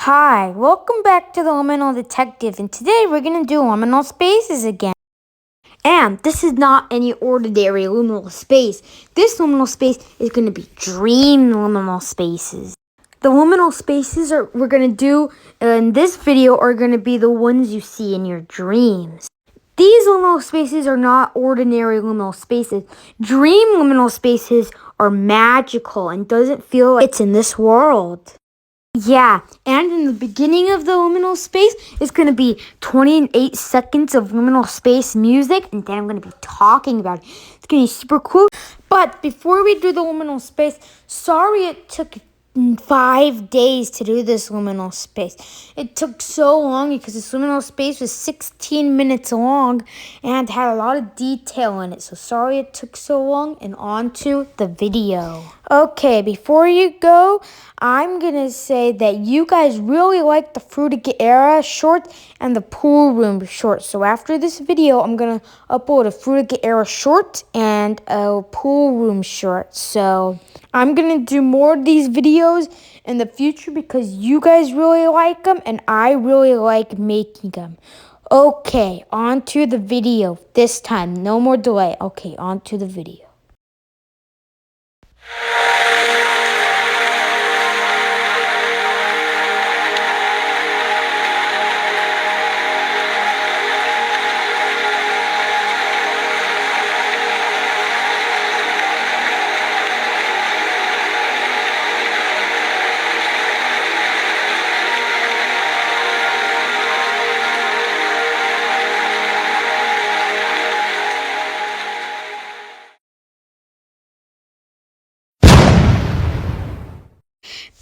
Hi, welcome back to the Liminal Detective, and today we're going to do liminal spaces again. And this is not any ordinary liminal space. This liminal space is going to be dream liminal spaces. The liminal spaces we're going to do in this video are going to be the ones you see in your dreams. These liminal spaces are not ordinary liminal spaces. Dream liminal spaces are magical and doesn't feel like it's in this world. Yeah, and in the beginning of the liminal space, it's going to be 28 seconds of liminal space music, and then I'm going to be talking about it. It's going to be super cool. But before we do the liminal space, sorry it took 5 days to do this liminal space. It took so long because this liminal space was 16 minutes long and had a lot of detail in it. So sorry it took so long, and on to the video. Okay, before you go, I'm going to say that you guys really like the Fruitica Era short and the pool room short. So after this video, I'm going to upload a Fruitica Era short and a pool room short. So I'm going to do more of these videos in the future because you guys really like them and I really like making them. Okay, on to the video this time. No more delay. Okay, on to the video.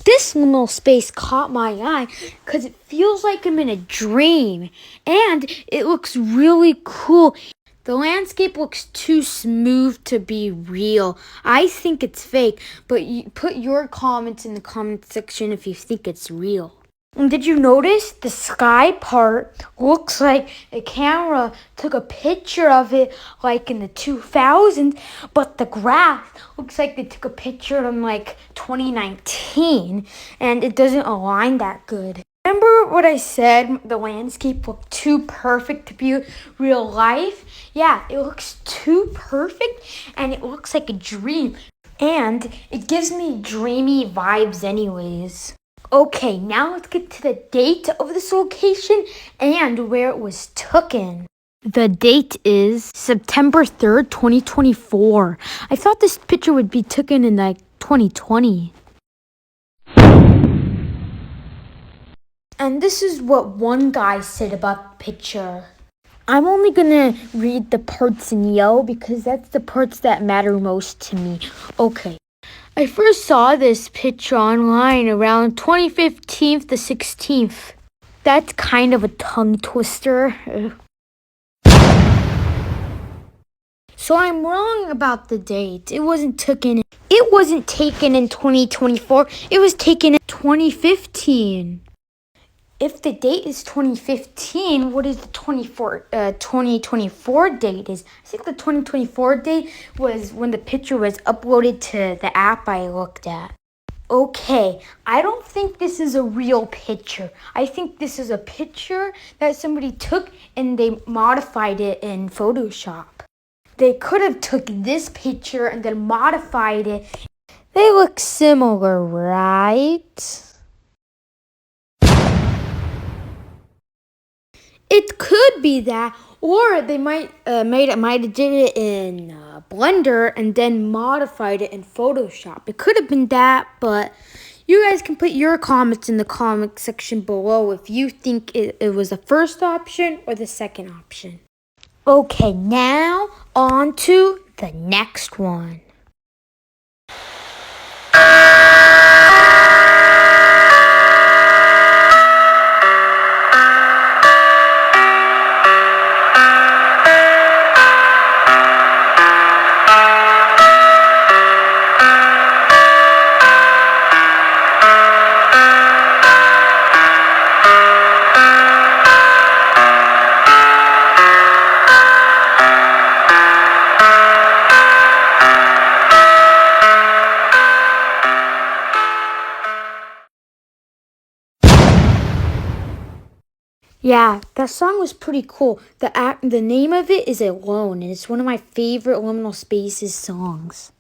This liminal space caught my eye because it feels like I'm in a dream and it looks really cool. The landscape looks too smooth to be real. I think it's fake, but put your comments in the comment section if you think it's real. And did you notice the sky part looks like a camera took a picture of it like in the 2000s, but the grass looks like they took a picture in like 2019 and it doesn't align that good. Remember what I said, the landscape looked too perfect to be real life? Yeah, it looks too perfect and it looks like a dream. And it gives me dreamy vibes anyways. Okay, now let's get to the date of this location and where it was taken. The date is September 3rd, 2024. I thought this picture would be taken in like 2020. And this is what one guy said about the picture. I'm only gonna read the parts in yellow because that's the parts that matter most to me. Okay. I first saw this picture online around 2015 to 16th. That's kind of a tongue twister. So I'm wrong about the date. It wasn't taken in 2024. It was taken in 2015. If the date is 2015, what is the 2024 date is? I think the 2024 date was when the picture was uploaded to the app I looked at. Okay, I don't think this is a real picture. I think this is a picture that somebody took and they modified it in Photoshop. They could have took this picture and then modified it. They look similar, right? It could be that, or they might have did it in Blender and then modified it in Photoshop. It could have been that, but you guys can put your comments in the comment section below if you think it was the first option or the second option. Okay, now on to the next one. Yeah, that song was pretty cool. The name of it is Alone, and it's one of my favorite Liminal Spaces songs.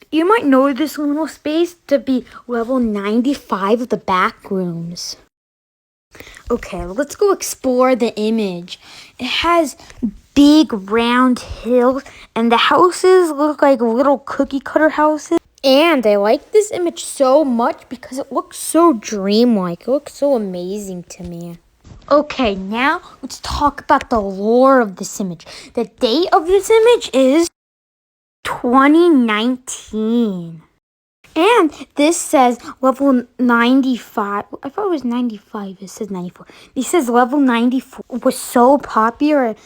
You might know this liminal space to be level 95 of the back rooms. Okay, let's go explore the image. It has big round hills, and the houses look like little cookie cutter houses. And I like this image so much because it looks so dreamlike. It looks so amazing to me. Okay, now let's talk about the lore of this image. The date of this image is 2019. And this says level 95. I thought it was 95. It says 94. It says level 94 was so popular. It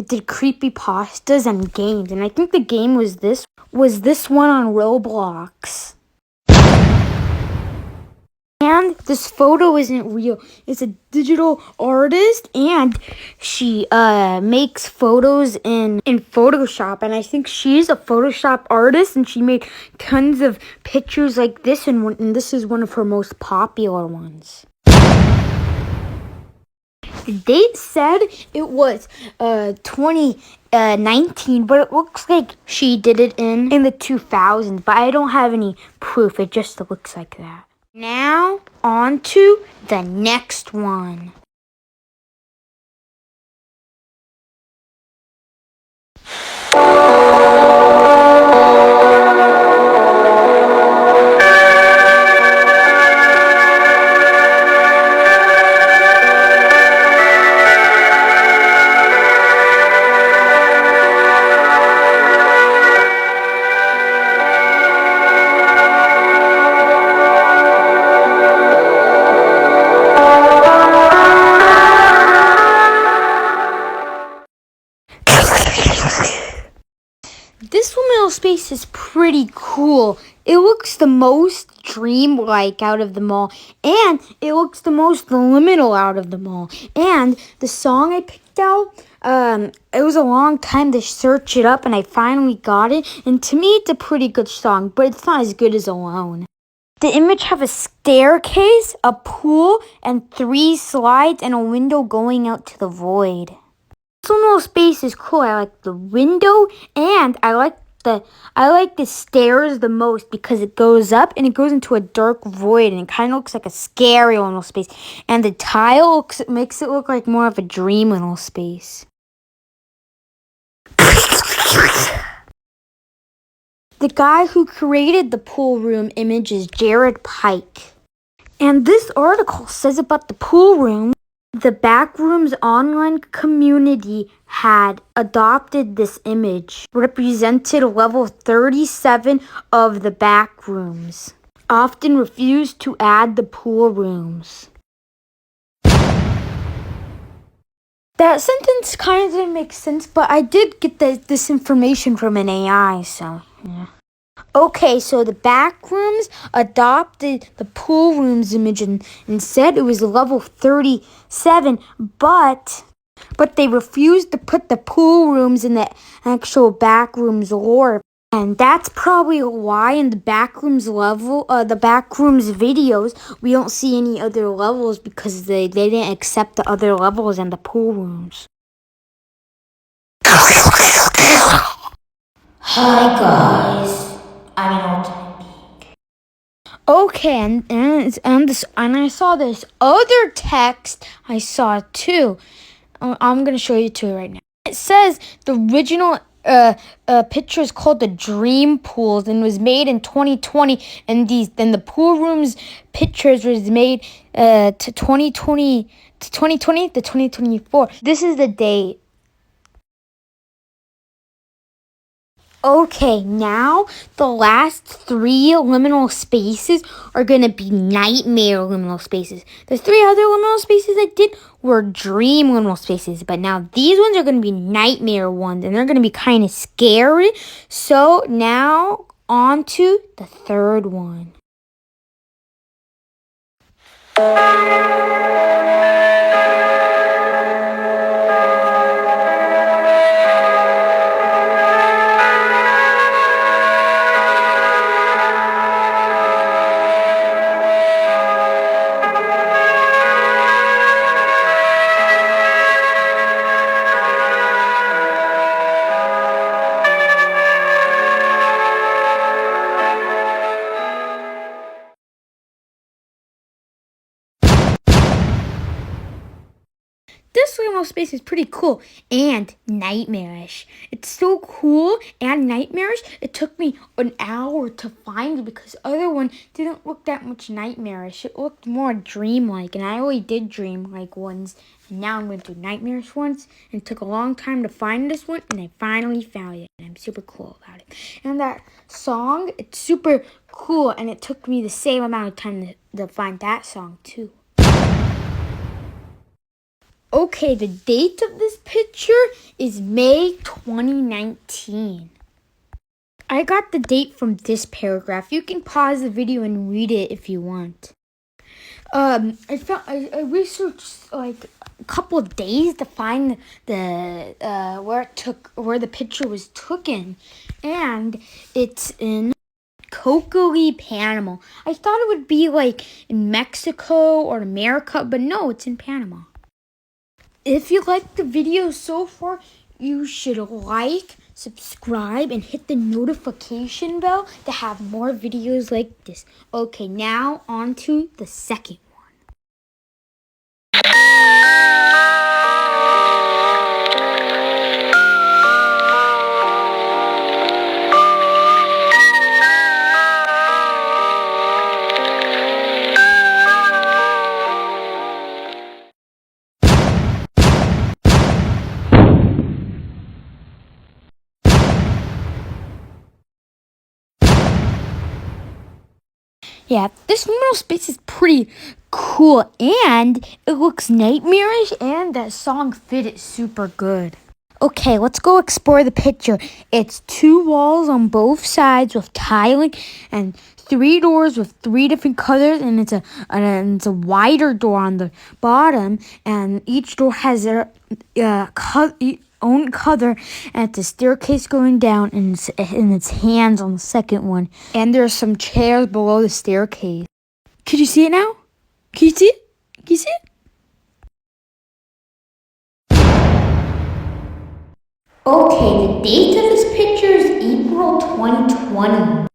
did creepy pastas and games. And I think the game was this one on Roblox. And this photo isn't real. It's a digital artist, and she makes photos in Photoshop. And I think she's a Photoshop artist, and she made tons of pictures like this, and this is one of her most popular ones. The date said it was 2019, but it looks like she did it in the 2000s. But I don't have any proof. It just looks like that. Now, on to the next one. This liminal space is pretty cool. It looks the most dreamlike out of them all, and it looks the most liminal out of them all. And the song I picked out, it was a long time to search it up, and I finally got it. And to me, it's a pretty good song, but it's not as good as Alone. The image have a staircase, a pool, and 3 slides, and a window going out to the void. This little space is cool. I like the window, and I like the stairs the most because it goes up and it goes into a dark void, and it kind of looks like a scary little space. And the tile makes it look like more of a dream little space. The guy who created the pool room image is Jared Pike. And this article says about the pool room, the Backrooms online community had adopted this image, represented level 37 of the Backrooms, often refused to add the pool rooms. That sentence kind of didn't make sense, but I did get this information from an AI, so yeah. Okay, so the Backrooms adopted the pool rooms image and said it was level 37, but they refused to put the pool rooms in the actual Backrooms lore. And that's probably why in the Backrooms videos, we don't see any other levels because they didn't accept the other levels and the pool rooms. Hi guys. Okay, and I saw this other text I saw too. I'm gonna show you two right now. It says the original picture is called the Dream Pools and was made in 2020, and the pool rooms pictures was made to 2020 to 2024. This is the date. Okay, now the last 3 liminal spaces are going to be nightmare liminal spaces. The 3 other liminal spaces I did were dream liminal spaces, but now these ones are going to be nightmare ones, and they're going to be kind of scary. So now on to the third one. this liminal space is pretty cool and nightmarish. It's so cool and nightmarish. It took me an hour to find it because the other one didn't look that much nightmarish. It looked more dreamlike, and I already did dreamlike ones. And now I'm going to do nightmarish ones. And it took a long time to find this one, and I finally found it. And I'm super cool about it. And that song, it's super cool, and it took me the same amount of time to find that song too. Okay, the date of this picture is May 2019. I got the date from this paragraph. You can pause the video and read it if you want. I researched like a couple of days to find the where the picture was taken, and it's in Cocoli, Panama. I thought it would be like in Mexico or America, but no, it's in Panama. If you liked the video so far, you should like, subscribe, and hit the notification bell to have more videos like this. Okay, now on to the second one. Yeah, this liminal space is pretty cool, and it looks nightmarish, and that song fit it super good. Okay, let's go explore the picture. It's 2 walls on both sides with tiling, and 3 doors with 3 different colors, and it's a wider door on the bottom, and each door has their own color, and it's a staircase going down, and it's hands on the second one, and there's some chairs below the staircase. Could you see it now? Can you see it? Can you see it? Okay, the date of this picture is April 2020.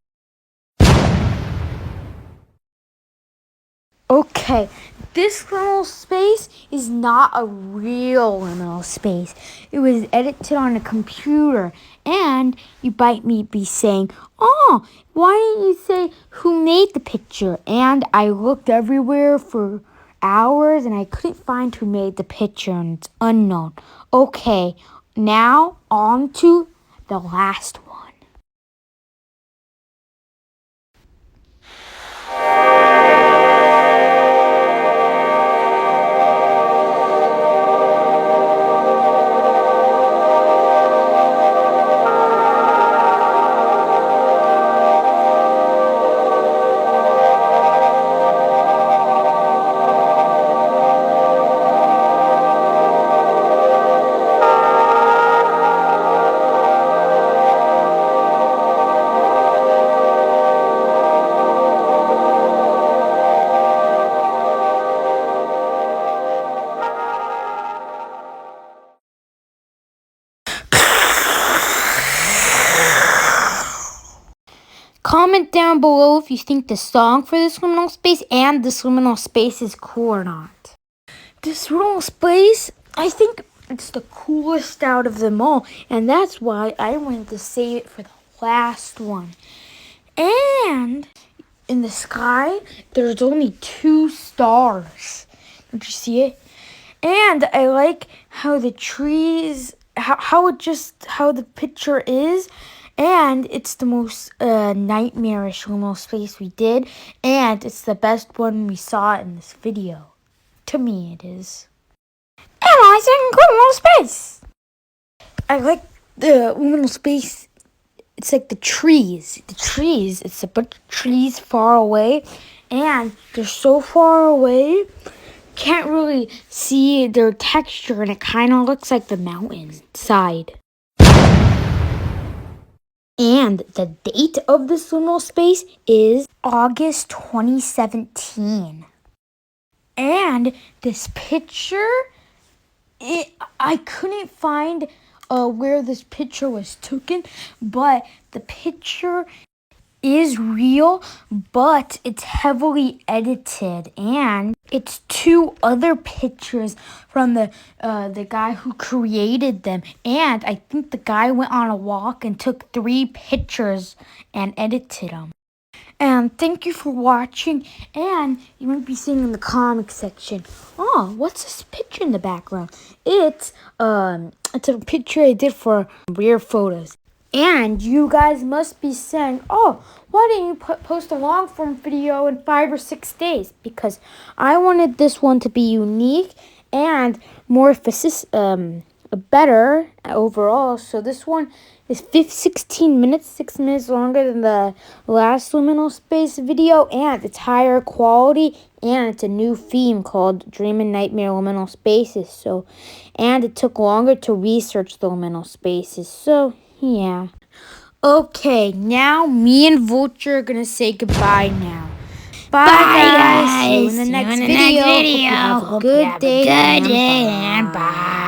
Okay, this liminal space is not a real liminal space. It was edited on a computer, and you might be saying, "Oh, why didn't you say who made the picture?" And I looked everywhere for hours, and I couldn't find who made the picture, and it's unknown. Okay, now on to the last one. Comment down below if you think the song for this liminal space and this liminal space is cool or not. This liminal space, I think it's the coolest out of them all, and that's why I wanted to save it for the last one. And in the sky, there's only 2 stars. Did you see it? And I like how the trees, how the picture is. And it's the most nightmarish liminal space we did. And it's the best one we saw in this video. To me, it is. Analyzing liminal space. I like the liminal space. It's like the trees. It's a bunch of trees far away. And they're so far away, can't really see their texture. And it kind of looks like the mountainside. And the date of this liminal space is August 2017. And this picture, I couldn't find where this picture was taken, but the picture is real, but it's heavily edited, and it's 2 other pictures from the guy who created them. And I think the guy went on a walk and took 3 pictures and edited them. And thank you for watching. And you might be seeing in the comment section, oh, what's this picture in the background? It's a picture I did for Rare Photos. And you guys must be saying, oh, why didn't you post a long form video in 5 or 6 days? Because I wanted this one to be unique and more better overall. So this one is 16 minutes, 6 minutes longer than the last Liminal Space video, and it's higher quality, and it's a new theme called Dream and Nightmare Liminal Spaces. So, and it took longer to research the Liminal Spaces. So, yeah. Okay, now me and Vulture are gonna say goodbye now. Bye, guys. See you in the next video. Hope you have a good day and bye.